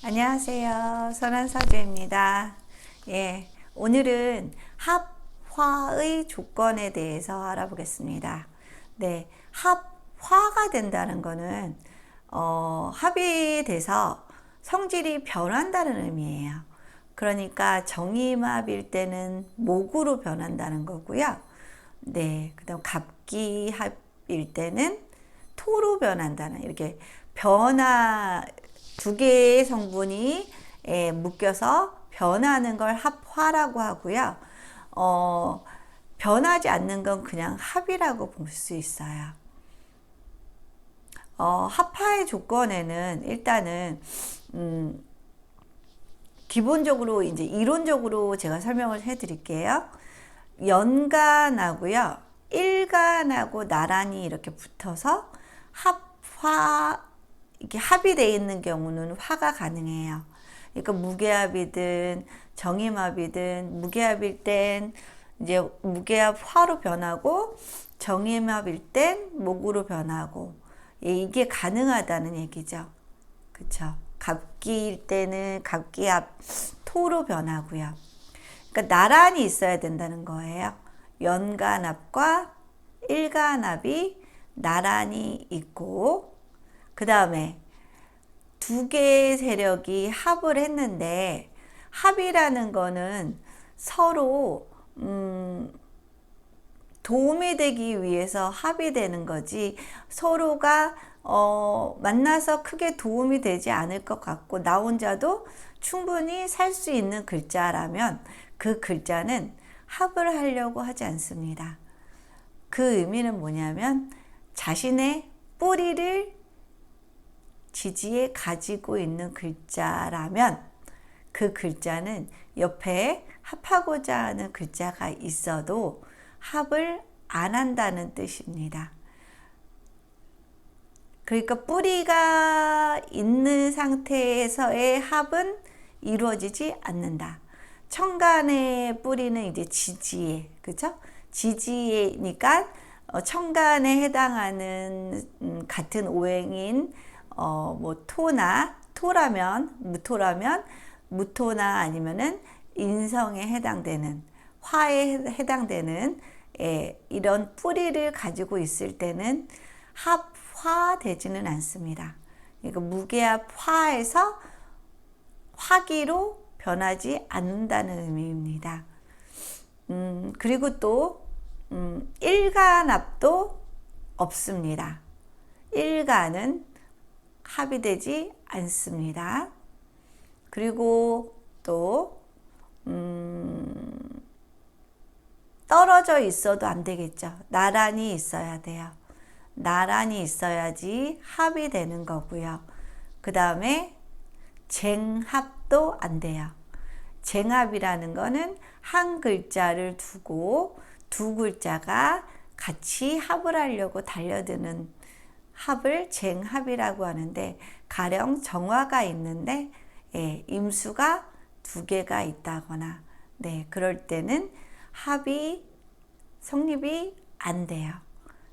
안녕하세요. 선한사주입니다. 예, 오늘은 합화의 조건에 대해서 알아보겠습니다. 네, 합화가 된다는 거는 합이 돼서 성질이 변한다는 의미예요. 그러니까 정임합일 때는 목으로 변한다는 거고요. 네, 그다음 갑기합일 때는 토로 변한다는, 이렇게 변화, 두 개의 성분이 묶여서 변하는 걸 합화라고 하고요. 변하지 않는 건 그냥 합이라고 볼 수 있어요. 합화의 조건에는 일단은 기본적으로 이제 이론적으로 제가 설명을 해드릴게요. 연간하고요, 일간하고 나란히 이렇게 붙어서 합화, 이렇게 합이 되어 있는 경우는 화가 가능해요. 그러니까 무게합이든 정임합이든, 무게합일 땐 이제 무게합 화로 변하고 정임합일 땐 목으로 변하고, 이게 가능하다는 얘기죠. 그쵸? 갑기일 때는 갑기합 토로 변하고요. 그러니까 나란히 있어야 된다는 거예요. 연간합과 일간합이 나란히 있고, 그 다음에 두 개의 세력이 합을 했는데, 합이라는 거는 서로 도움이 되기 위해서 합이 되는 거지, 서로가 만나서 크게 도움이 되지 않을 것 같고, 나 혼자도 충분히 살 수 있는 글자라면 그 글자는 합을 하려고 하지 않습니다. 그 의미는 뭐냐면, 자신의 뿌리를 지지에 가지고 있는 글자라면 그 글자는 옆에 합하고자 하는 글자가 있어도 합을 안 한다는 뜻입니다. 그러니까 뿌리가 있는 상태에서의 합은 이루어지지 않는다. 청간의 뿌리는 이제 지지에, 그죠? 지지니까 청간에 해당하는 같은 오행인 뭐 토라면, 무토나 아니면은 인성에 해당되는, 화에 해당되는 이런 뿌리를 가지고 있을 때는 합화되지는 않습니다. 그러니까 무게합 화에서 화기로 변하지 않는다는 의미입니다. 그리고 또 일간합도 없습니다. 일간은 합이 되지 않습니다. 그리고 또 떨어져 있어도 안 되겠죠. 나란히 있어야 돼요. 나란히 있어야지 합이 되는 거고요. 그 다음에 쟁합도 안 돼요. 쟁합이라는 거는 한 글자를 두고 두 글자가 같이 합을 하려고 달려드는 합을 쟁합이라고 하는데, 가령 정화가 있는데 임수가 두 개가 있다거나, 그럴 때는 합이 성립이 안 돼요.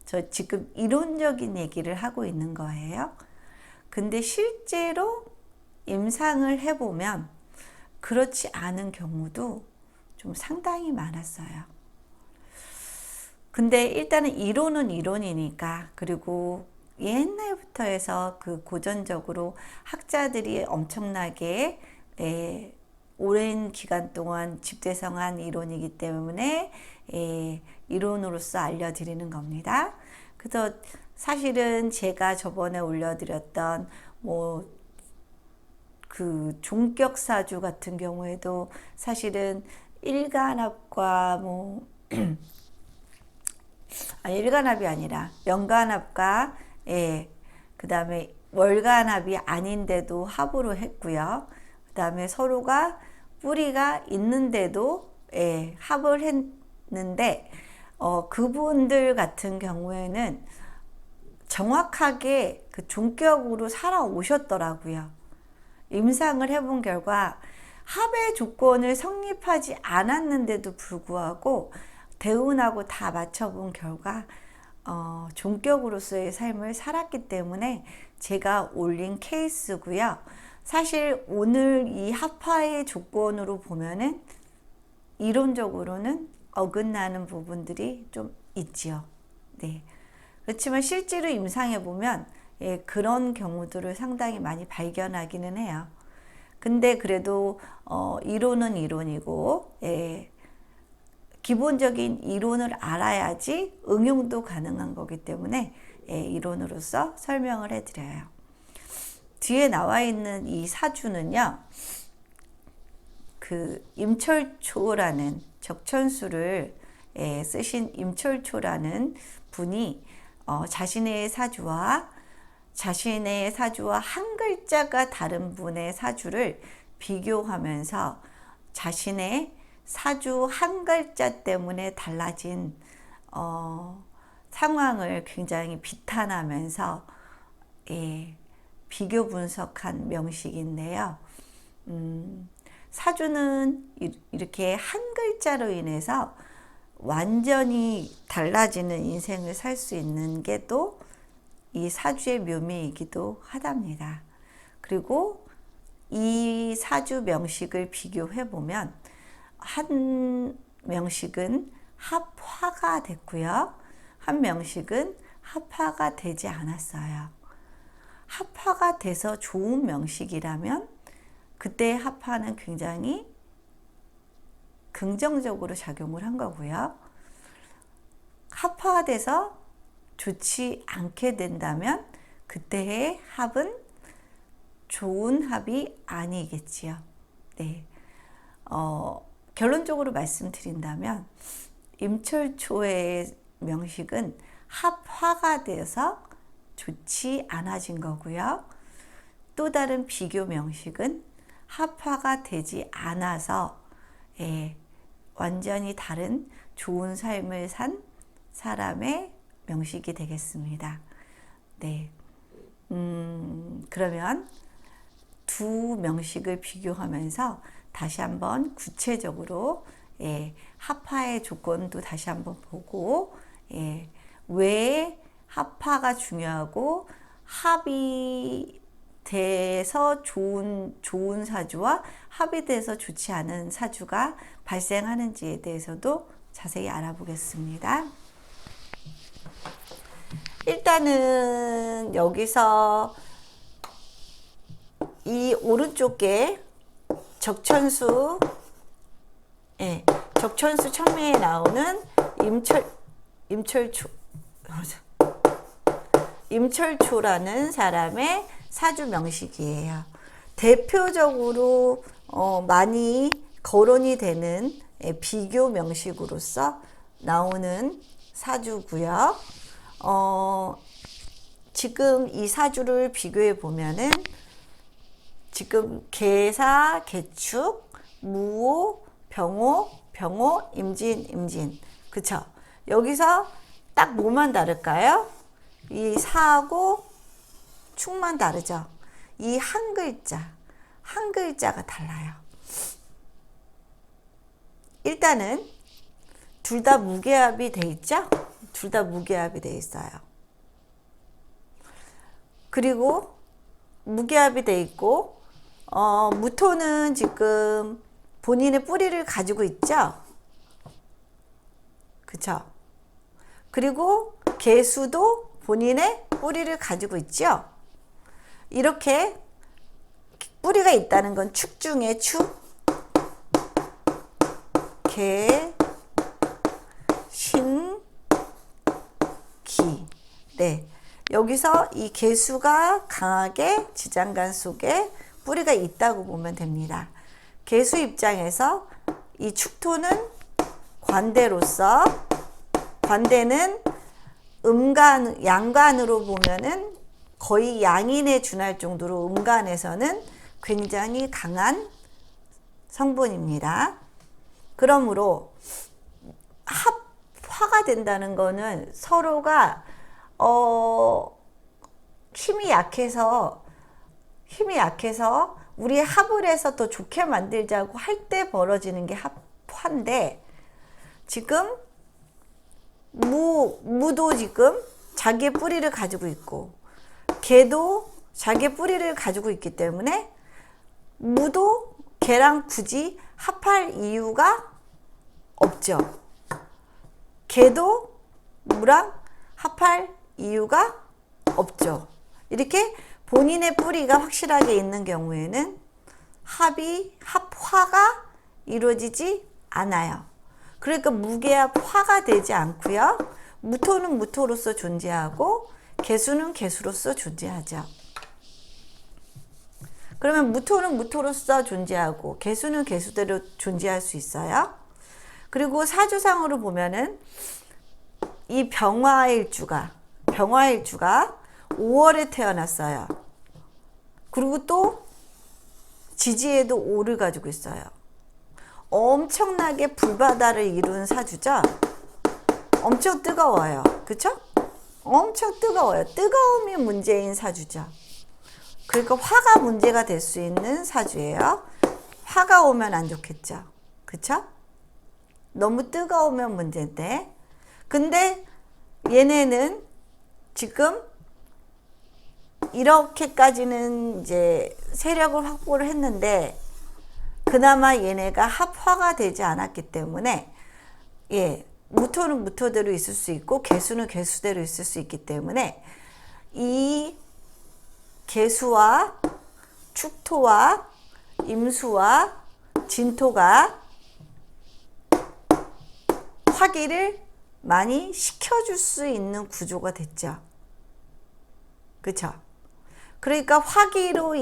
저 지금 이론적인 얘기를 하고 있는 거예요. 근데 실제로 임상을 해보면 그렇지 않은 경우도 좀 상당히 많았어요. 근데 일단은 이론은 이론이니까, 그리고 옛날부터 해서 그 고전적으로 학자들이 엄청나게 오랜 기간 동안 집대성한 이론이기 때문에 이론으로서 알려드리는 겁니다. 그래서 사실은 제가 저번에 올려드렸던 그 종격사주 같은 경우에도 사실은 일간합과 일간합이 아니라 연간합과 그 다음에 월간합이 아닌데도 합으로 했고요. 그 다음에 서로가 뿌리가 있는데도 합을 했는데, 그분들 같은 경우에는 정확하게 그 종격으로 살아오셨더라고요. 임상을 해본 결과 합의 조건을 성립하지 않았는데도 불구하고 대운하고 다 맞춰본 결과 종격으로서의 삶을 살았기 때문에 제가 올린 케이스고요. 사실 오늘 이 합화의 조건으로 보면은 이론적으로는 어긋나는 부분들이 좀 있지요. 네. 그렇지만 실제로 임상해 보면 예, 그런 경우들을 상당히 많이 발견하기는 해요. 근데 그래도 이론은 이론이고 예, 기본적인 이론을 알아야지 응용도 가능한 거기 때문에 예, 이론으로서 설명을 해드려요. 뒤에 나와 있는 이 사주는요, 그 임철초라는 적천수를 예, 쓰신 임철초라는 분이 자신의 사주와 한 글자가 다른 분의 사주를 비교하면서 자신의 사주 한 글자 때문에 달라진 상황을 굉장히 비탄하면서 예, 비교 분석한 명식인데요. 사주는 이렇게 한 글자로 인해서 완전히 달라지는 인생을 살 수 있는 게 또 이 사주의 묘미이기도 하답니다. 그리고 이 사주 명식을 비교해 보면 한 명식은 합화가 됐고요. 한 명식은 합화가 되지 않았어요. 합화가 돼서 좋은 명식이라면 그때의 합화는 굉장히 긍정적으로 작용을 한 거고요. 합화가 돼서 좋지 않게 된다면 그때의 합은 좋은 합이 아니겠지요. 네. 결론적으로 말씀드린다면 임철초의 명식은 합화가 돼서 좋지 않아진 거고요. 또 다른 비교 명식은 합화가 되지 않아서 예, 완전히 다른 좋은 삶을 산 사람의 명식이 되겠습니다. 네. 그러면 두 명식을 비교하면서 다시 한번 구체적으로 예, 합화의 조건도 다시 한번 보고 예, 왜 합화가 중요하고 합이 돼서 좋은 사주와 합이 돼서 좋지 않은 사주가 발생하는지에 대해서도 자세히 알아보겠습니다. 일단은 여기서 이 오른쪽에 적천수, 예, 적천수 천미에 나오는 임철초라는 사람의 사주 명식이에요. 대표적으로 많이 거론이 되는 비교 명식으로서 나오는 사주고요. 지금 이 사주를 비교해 보면은 지금 계사, 계축, 무오, 병오, 임진. 그쵸? 여기서 딱 뭐만 다를까요? 이 사하고 축만 다르죠? 이 한 글자가 달라요. 일단은 둘 다 무게합이 돼 있죠? 둘 다 무게합이 돼 있어요. 그리고 무게합이 돼 있고 무토는 지금 본인의 뿌리를 가지고 있죠? 그쵸? 그리고 계수도 본인의 뿌리를 가지고 있죠? 이렇게 뿌리가 있다는 건 축 중에 축, 개, 신, 기. 네. 여기서 이 계수가 강하게 지장간 속에 뿌리가 있다고 보면 됩니다. 계수 입장에서 이 축토는 관대로서, 관대는 양간으로 보면은 거의 양인에 준할 정도로 음간에서는 굉장히 강한 성분입니다. 그러므로 합화가 된다는 거는 서로가 힘이 약해서 우리 합을 해서 더 좋게 만들자고 할 때 벌어지는 게 합화인데, 지금 무도 지금 자기의 뿌리를 가지고 있고 개도 자기의 뿌리를 가지고 있기 때문에 무도 개랑 굳이 합할 이유가 없죠. 개도 무랑 합할 이유가 없죠. 이렇게 본인의 뿌리가 확실하게 있는 경우에는 합화가 이루어지지 않아요. 그러니까 무게합 화가 되지 않고요. 무토는 무토로서 존재하고 개수는 개수로서 존재하죠. 그러면 무토는 무토로서 존재하고 개수는 개수대로 존재할 수 있어요. 그리고 사주상으로 보면은 이 병화일주가 5월에 태어났어요. 그리고 또 지지에도 5를 가지고 있어요. 엄청나게 불바다를 이룬 사주죠. 엄청 뜨거워요. 그쵸? 엄청 뜨거워요. 뜨거움이 문제인 사주죠. 그러니까 화가 문제가 될 수 있는 사주예요. 화가 오면 안 좋겠죠. 그쵸? 너무 뜨거우면 문제인데. 근데 얘네는 지금 이렇게까지는 이제 세력을 확보를 했는데 그나마 얘네가 합화가 되지 않았기 때문에 무토는 무토대로 있을 수 있고 개수는 개수대로 있을 수 있기 때문에 이 개수와 축토와 임수와 진토가 화기를 많이 시켜줄 수 있는 구조가 됐죠. 그쵸? 그러니까 화기로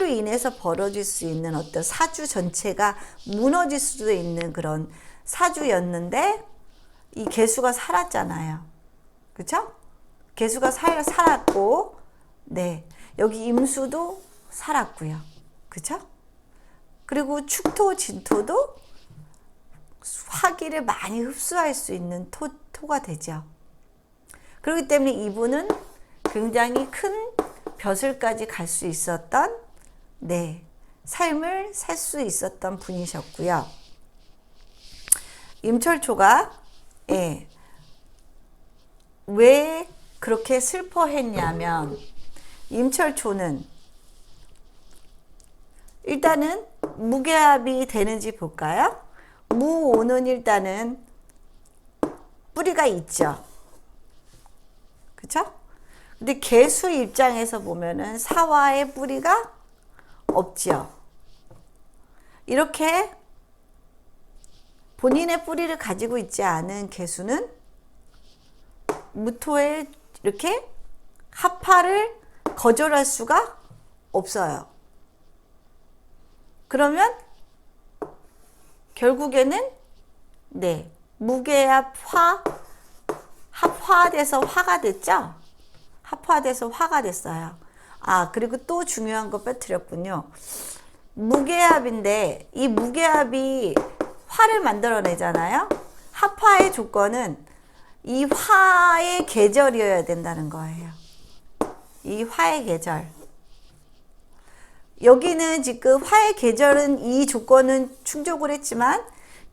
인해서 벌어질 수 있는 어떤 사주 전체가 무너질 수도 있는 그런 사주였는데 이 개수가 살았잖아요. 그쵸? 개수가 살았고, 네. 여기 임수도 살았고요. 그쵸? 그리고 축토, 진토도 화기를 많이 흡수할 수 있는 토가 되죠. 그렇기 때문에 이분은 굉장히 큰 벼슬까지 갈 수 있었던, 삶을 살 수 있었던 분이셨고요. 임철초가, 왜 그렇게 슬퍼했냐면, 임철초는 일단은 무게합이 되는지 볼까요? 무오는 일단은 뿌리가 있죠. 그쵸? 근데 개수 입장에서 보면은 사화의 뿌리가 없죠. 이렇게 본인의 뿌리를 가지고 있지 않은 개수는 무토에 이렇게 합화를 거절할 수가 없어요. 그러면 결국에는 무게합 합화돼서 화가 됐죠? 합화돼서 화가 됐어요. 그리고 또 중요한 거 빼뜨렸군요. 무게합인데 이 무게합이 화를 만들어내잖아요. 합화의 조건은 이 화의 계절이어야 된다는 거예요. 이 화의 계절. 여기는 지금 화의 계절은 이 조건은 충족을 했지만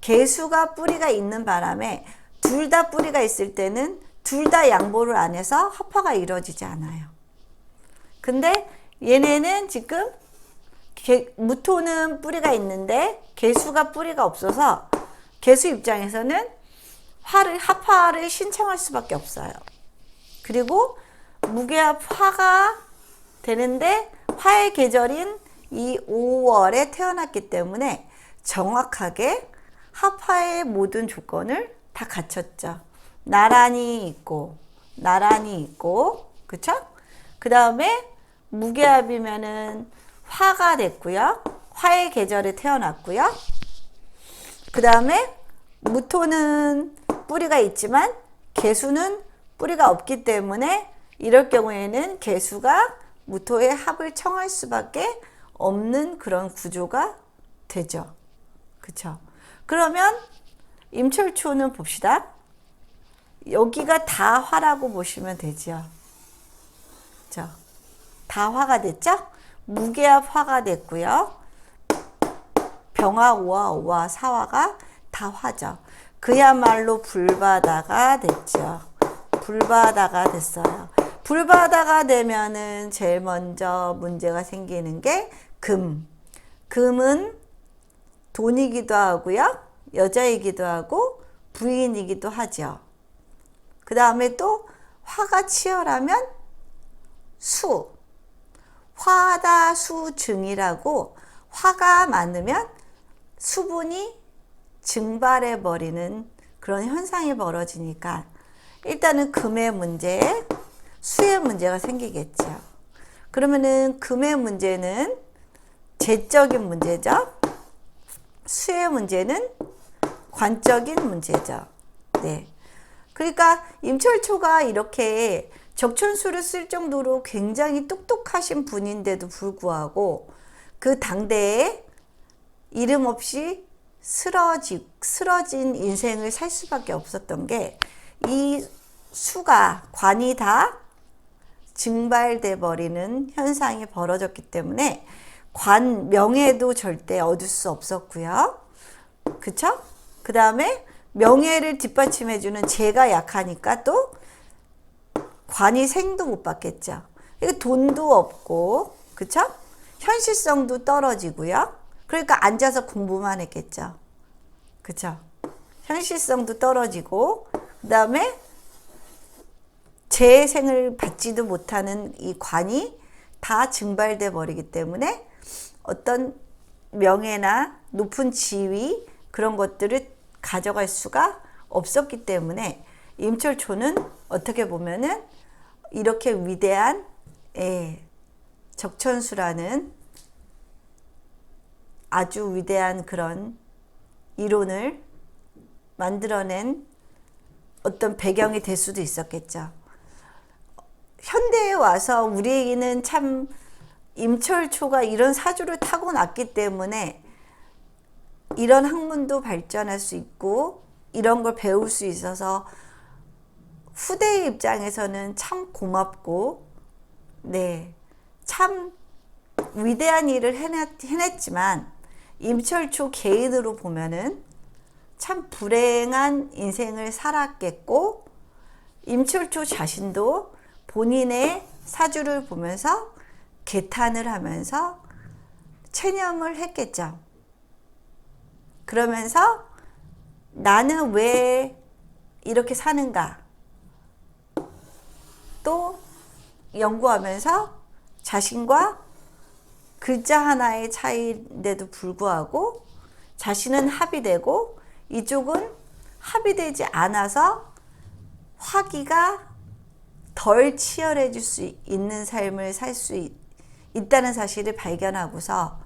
개수가 뿌리가 있는 바람에 둘 다 뿌리가 있을 때는 둘 다 양보를 안 해서 합화가 이루어지지 않아요. 근데 얘네는 지금 무토는 뿌리가 있는데 개수가 뿌리가 없어서 개수 입장에서는 합화를 신청할 수밖에 없어요. 그리고 무게합 화가 되는데 화의 계절인 이 5월에 태어났기 때문에 정확하게 합화의 모든 조건을 다 갖췄죠. 나란히 있고, 그쵸? 그 다음에 무게합이면은 화가 됐고요. 화의 계절에 태어났고요. 그 다음에 무토는 뿌리가 있지만 개수는 뿌리가 없기 때문에 이럴 경우에는 개수가 무토의 합을 청할 수밖에 없는 그런 구조가 되죠. 그쵸? 그러면 임철초는 봅시다. 여기가 다 화라고 보시면 되죠. 그쵸? 다 화가 됐죠? 무게합 화가 됐고요. 병화, 오화, 오화, 사화가 다 화죠. 그야말로 불바다가 됐죠. 불바다가 됐어요. 불바다가 되면은 제일 먼저 문제가 생기는 게 금. 금은 돈이기도 하고요. 여자이기도 하고 부인이기도 하죠. 그 다음에 또 화가 치열하면 수. 화다수증이라고 화가 많으면 수분이 증발해 버리는 그런 현상이 벌어지니까 일단은 금의 문제, 수의 문제가 생기겠죠. 그러면은 금의 문제는 재적인 문제죠. 수의 문제는 관적인 문제죠. 네. 그러니까 임철초가 이렇게 적천수를 쓸 정도로 굉장히 똑똑하신 분인데도 불구하고 그 당대에 이름 없이 쓰러진 인생을 살 수밖에 없었던 게 이 수가 관이 다 증발돼 버리는 현상이 벌어졌기 때문에 관 명예도 절대 얻을 수 없었고요. 그쵸? 그 다음에 명예를 뒷받침해주는 재가 약하니까 또 관이 생도 못 받겠죠. 그러니까 돈도 없고, 그쵸? 현실성도 떨어지고요. 그러니까 앉아서 공부만 했겠죠. 그쵸? 현실성도 떨어지고, 그 다음에 재생을 받지도 못하는 이 관이 다 증발돼 버리기 때문에 어떤 명예나 높은 지위 그런 것들을 가져갈 수가 없었기 때문에 임철초는 어떻게 보면은 이렇게 위대한 적천수라는 아주 위대한 그런 이론을 만들어낸 어떤 배경이 될 수도 있었겠죠. 현대에 와서 우리에게는 참 임철초가 이런 사주를 타고났기 때문에 이런 학문도 발전할 수 있고 이런 걸 배울 수 있어서 후대의 입장에서는 참 고맙고 네, 참 위대한 일을 해냈지만 임철초 개인으로 보면은 참 불행한 인생을 살았겠고 임철초 자신도 본인의 사주를 보면서 개탄을 하면서 체념을 했겠죠. 그러면서 나는 왜 이렇게 사는가 또 연구하면서 자신과 글자 하나의 차이인데도 불구하고 자신은 합의되고 이쪽은 합의되지 않아서 화기가 덜 치열해질 수 있는 삶을 살 수 있다는 사실을 발견하고서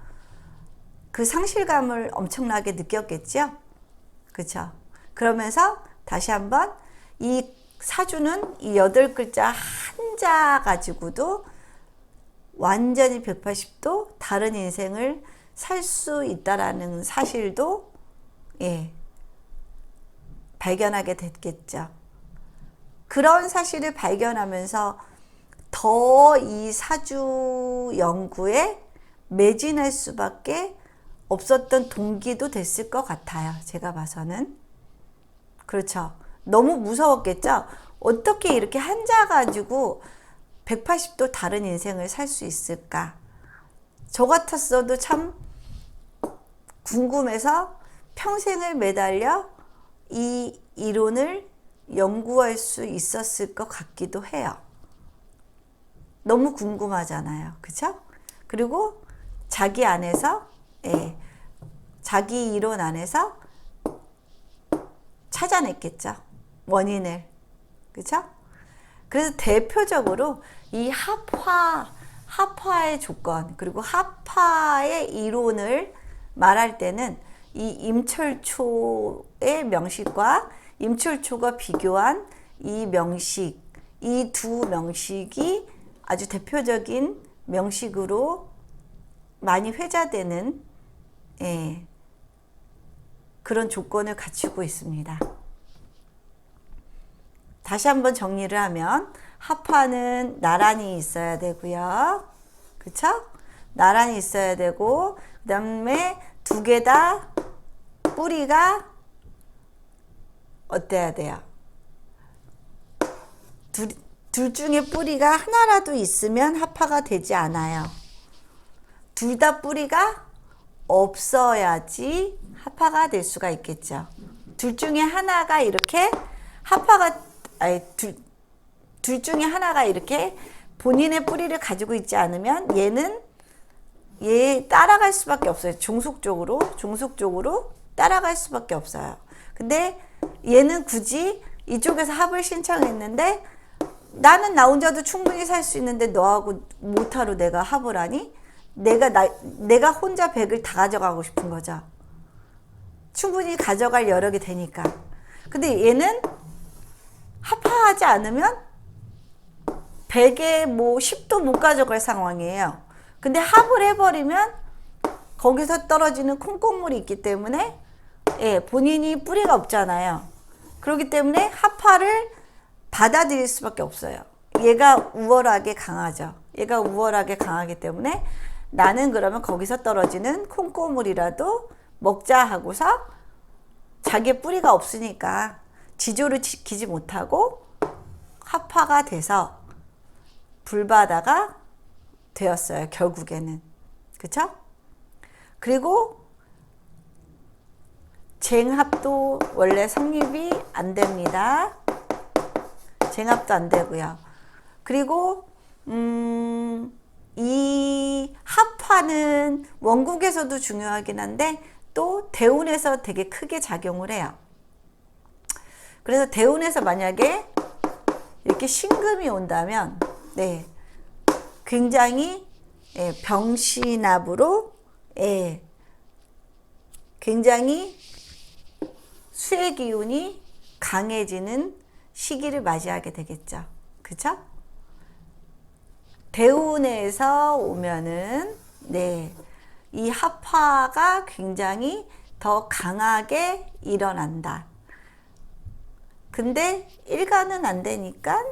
그 상실감을 엄청나게 느꼈겠죠. 그렇죠. 그러면서 다시 한번 이 사주는 이 8글자 한자 가지고도 완전히 180도 다른 인생을 살 수 있다라는 사실도 발견하게 됐겠죠. 그런 사실을 발견하면서 더 이 사주 연구에 매진할 수밖에 없었던 동기도 됐을 것 같아요. 제가 봐서는. 그렇죠. 너무 무서웠겠죠. 어떻게 이렇게 한자 가지고 180도 다른 인생을 살 수 있을까? 저 같았어도 참 궁금해서 평생을 매달려 이 이론을 연구할 수 있었을 것 같기도 해요. 너무 궁금하잖아요. 그쵸? 그리고 자기 안에서, 자기 이론 안에서 찾아냈겠죠. 원인을. 그쵸? 그래서 대표적으로 이 합화의 조건, 그리고 합화의 이론을 말할 때는 이 임철초의 명식과 임철초가 비교한 이 명식, 이 두 명식이 아주 대표적인 명식으로 많이 회자되는 그런 조건을 갖추고 있습니다. 다시 한번 정리를 하면 합화는 나란히 있어야 되고요. 그쵸? 나란히 있어야 되고 그 다음에 두 개 다 뿌리가 어때야 돼요? 둘 중에 뿌리가 하나라도 있으면 합화가 되지 않아요. 둘 다 뿌리가 없어야지 합화가 될 수가 있겠죠. 둘 중에 하나가 이렇게 합화가, 아니, 둘 중에 하나가 이렇게 본인의 뿌리를 가지고 있지 않으면 얘는 얘 따라갈 수밖에 없어요. 종속적으로 따라갈 수밖에 없어요. 근데 얘는 굳이 이쪽에서 합을 신청했는데 나는 나 혼자도 충분히 살 수 있는데 너하고 못하러 내가 합을 하니? 내가 혼자 100을 다 가져가고 싶은 거죠. 충분히 가져갈 여력이 되니까. 근데 얘는 합하지 않으면 100에 뭐 10도 못 가져갈 상황이에요. 근데 합을 해버리면 거기서 떨어지는 콩고물이 있기 때문에 예, 본인이 뿌리가 없잖아요. 그렇기 때문에 합화를 받아들일 수밖에 없어요. 얘가 우월하게 강하죠. 얘가 우월하게 강하기 때문에 나는 그러면 거기서 떨어지는 콩고물이라도 먹자 하고서 자기의 뿌리가 없으니까 지조를 지키지 못하고 합화가 돼서 불바다가 되었어요. 결국에는. 그쵸? 그리고 쟁합도 원래 성립이 안 됩니다. 쟁합도 안 되고요. 그리고 이 합화는 원국에서도 중요하긴 한데 또 대운에서 되게 크게 작용을 해요. 그래서 대운에서 만약에 이렇게 신금이 온다면 네, 굉장히 예, 병신합으로 예, 굉장히 수의 기운이 강해지는 시기를 맞이하게 되겠죠. 그쵸? 대운에서 오면은 네, 이 합화가 굉장히 더 강하게 일어난다. 근데 일간은 안 되니까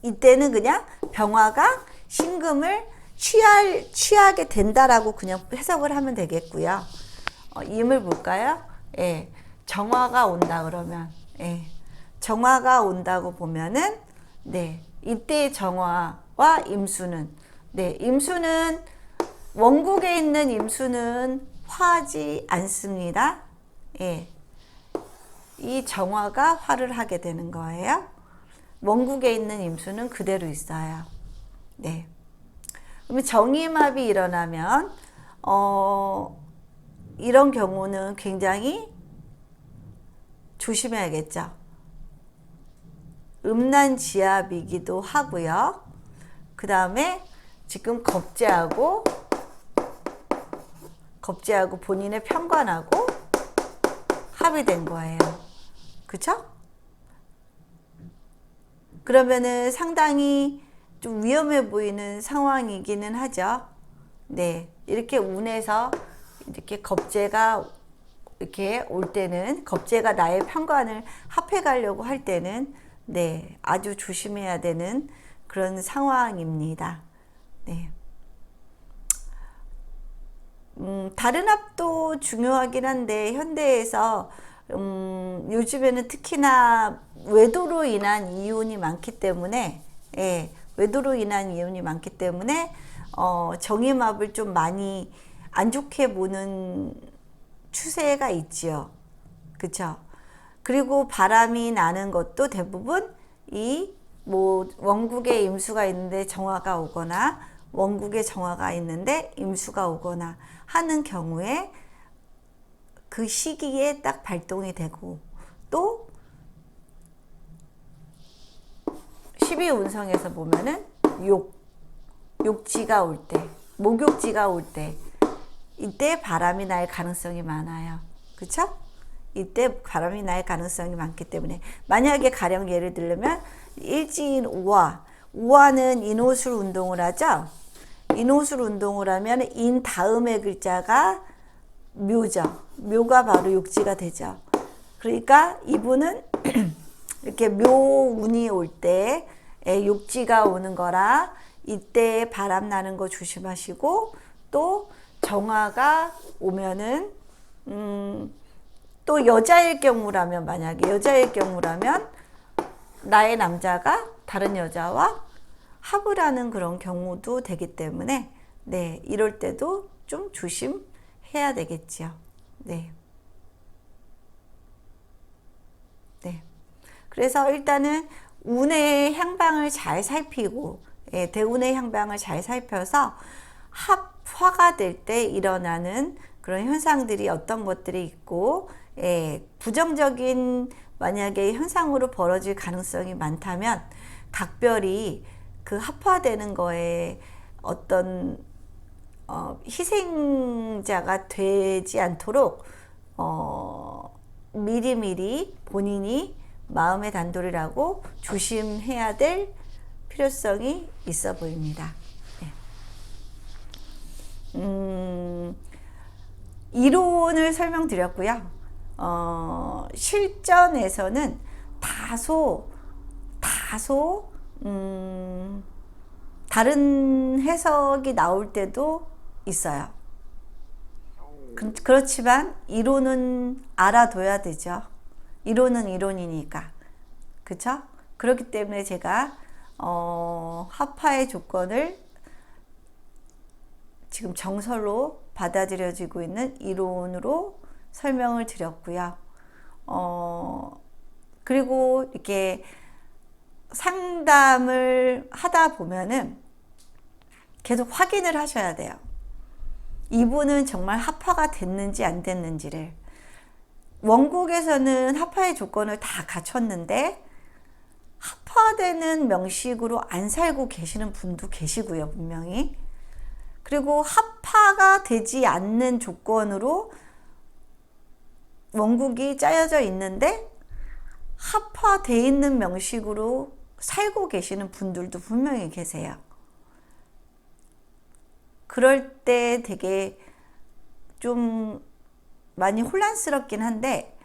이때는 그냥 병화가 신금을 취하게 된다라고 그냥 해석을 하면 되겠고요. 임을 볼까요? 예, 정화가 온다 그러면 예, 정화가 온다고 보면은 네, 이때의 정화와 임수는 네, 임수는 원국에 있는 임수는 화하지 않습니다. 예, 이 정화가 화를 하게 되는 거예요. 원국에 있는 임수는 그대로 있어요. 네. 그러면 정임합이 일어나면 이런 경우는 굉장히 조심해야겠죠. 음란지합이기도 하고요. 그 다음에 지금 겁재하고 본인의 편관하고 합이 된 거예요. 그쵸? 그러면은 상당히 좀 위험해 보이는 상황이기는 하죠. 네. 이렇게 운에서 이렇게 겁재가 이렇게 올 때는, 겁재가 나의 편관을 합해 가려고 할 때는, 네. 아주 조심해야 되는 그런 상황입니다. 네. 다른 합도 중요하긴 한데, 현대에서 요즘에는 특히나 외도로 인한 이혼이 많기 때문에 예, 외도로 인한 이혼이 많기 때문에 정임합을 좀 많이 안 좋게 보는 추세가 있지요. 그쵸? 그리고 바람이 나는 것도 대부분 이 뭐 원국에 임수가 있는데 정화가 오거나 원국에 정화가 있는데 임수가 오거나 하는 경우에 그 시기에 딱 발동이 되고 또 12운성에서 보면은 욕지가 올 때, 목욕지가 올 때 이때 바람이 날 가능성이 많아요. 그쵸? 이때 바람이 날 가능성이 많기 때문에 만약에 가령 예를 들면 일지인 오화는 인호술 운동을 하죠. 인호술 운동을 하면 인 다음의 글자가 묘죠. 묘가 바로 욕지가 되죠. 그러니까 이분은 이렇게 묘운이 올 때 욕지가 오는 거라 이때 바람 나는 거 조심하시고 또 정화가 오면은 또 여자일 경우라면 만약에 여자일 경우라면 나의 남자가 다른 여자와 합을 하는 그런 경우도 되기 때문에 네, 이럴 때도 좀 조심해야 되겠지요. 네. 네. 그래서 일단은 운의 향방을 잘 살피고, 예, 대운의 향방을 잘 살펴서 합화가 될 때 일어나는 그런 현상들이 어떤 것들이 있고, 예, 부정적인 만약에 현상으로 벌어질 가능성이 많다면 각별히 그 합화되는 거에 어떤 희생자가 되지 않도록 미리미리 본인이 마음의 단돌이라고 조심해야 될 필요성이 있어 보입니다. 네. 이론을 설명드렸고요. 실전에서는 다소 다른 해석이 나올 때도 있어요. 그렇지만 이론은 알아둬야 되죠. 이론은 이론이니까. 그쵸? 그렇기 때문에 제가 합화의 조건을 지금 정설로 받아들여지고 있는 이론으로 설명을 드렸고요. 그리고 이렇게 상담을 하다 보면은 계속 확인을 하셔야 돼요. 이분은 정말 합화가 됐는지 안 됐는지를. 원국에서는 합화의 조건을 다 갖췄는데 합화되는 명식으로 안 살고 계시는 분도 계시고요, 분명히. 그리고 합화가 되지 않는 조건으로 원국이 짜여져 있는데 합화되어 있는 명식으로 살고 계시는 분들도 분명히 계세요. 그럴 때 되게 좀 많이 혼란스럽긴 한데,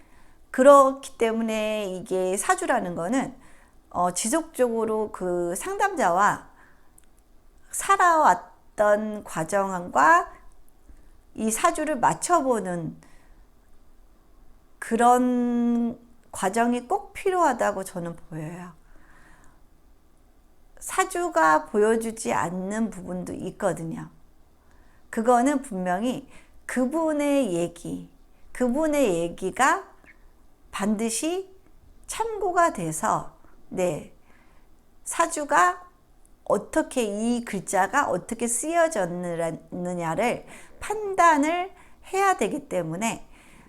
그렇기 때문에 이게 사주라는 거는 지속적으로 그 상담자와 살아왔던 과정과 이 사주를 맞춰보는 그런 과정이 꼭 필요하다고 저는 보여요. 사주가 보여주지 않는 부분도 있거든요. 그거는 분명히 그분의 얘기가 반드시 참고가 돼서, 네, 사주가 어떻게, 이 글자가 어떻게 쓰여졌느냐를 판단을 해야 되기 때문에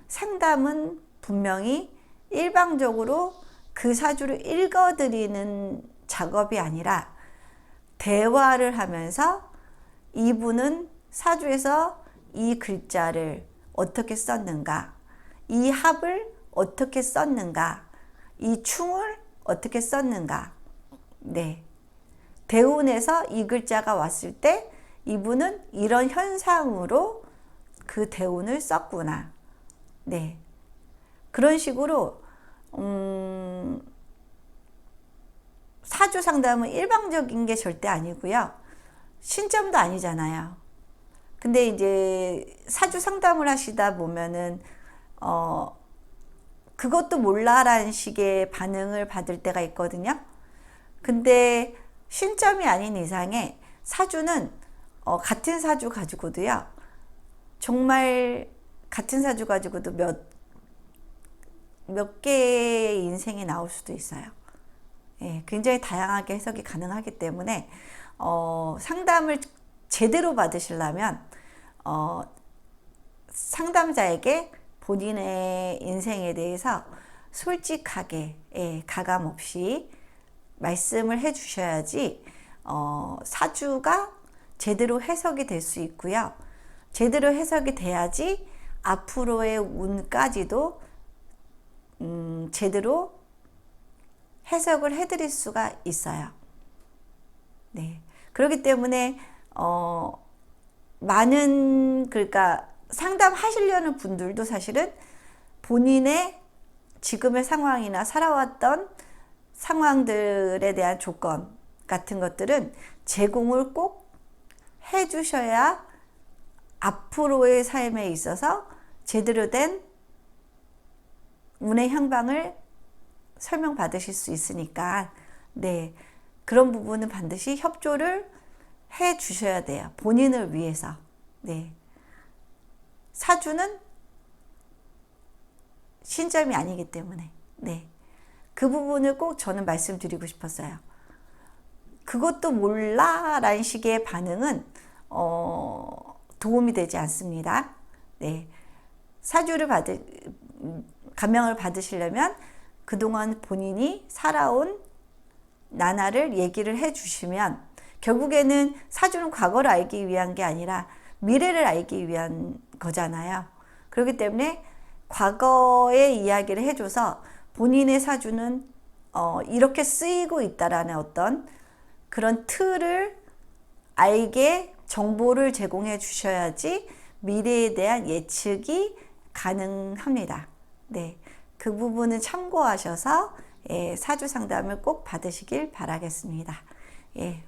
상담은 분명히 일방적으로 그 사주를 읽어드리는 작업이 아니라 대화를 하면서 이분은 사주에서 이 글자를 어떻게 썼는가, 이 합을 어떻게 썼는가, 이 충을 어떻게 썼는가. 네. 대운에서 이 글자가 왔을 때 이분은 이런 현상으로 그 대운을 썼구나. 네. 그런 식으로 사주 상담은 일방적인 게 절대 아니고요. 신점도 아니잖아요. 근데 이제 사주 상담을 하시다 보면은 그것도 몰라라는 식의 반응을 받을 때가 있거든요. 근데 신점이 아닌 이상에 사주는 같은 사주 가지고도요. 정말 같은 사주 가지고도 몇 개의 인생이 나올 수도 있어요. 예, 굉장히 다양하게 해석이 가능하기 때문에 상담을 제대로 받으시려면 상담자에게 본인의 인생에 대해서 솔직하게, 예, 가감 없이 말씀을 해 주셔야지 사주가 제대로 해석이 될 수 있고요. 제대로 해석이 돼야지 앞으로의 운까지도 제대로 해석을 해드릴 수가 있어요. 네. 그렇기 때문에 그러니까 상담하시려는 분들도 사실은 본인의 지금의 상황이나 살아왔던 상황들에 대한 조건 같은 것들은 제공을 꼭 해주셔야 앞으로의 삶에 있어서 제대로 된 운의 향방을 설명 받으실 수 있으니까, 네, 그런 부분은 반드시 협조를 해 주셔야 돼요. 본인을 위해서. 네. 사주는 신점이 아니기 때문에, 네. 그 부분을 꼭 저는 말씀드리고 싶었어요. 그것도 몰라? 라는 식의 반응은, 도움이 되지 않습니다. 네. 사주를 감명을 받으시려면 그동안 본인이 살아온 나날을 얘기를 해 주시면, 결국에는 사주는 과거를 알기 위한 게 아니라 미래를 알기 위한 거잖아요. 그렇기 때문에 과거의 이야기를 해줘서 본인의 사주는 이렇게 쓰이고 있다라는 어떤 그런 틀을 알게 정보를 제공해 주셔야지 미래에 대한 예측이 가능합니다. 네, 그 부분은 참고하셔서 사주 상담을 꼭 받으시길 바라겠습니다.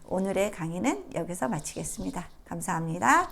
오늘의 강의는 여기서 마치겠습니다. 감사합니다.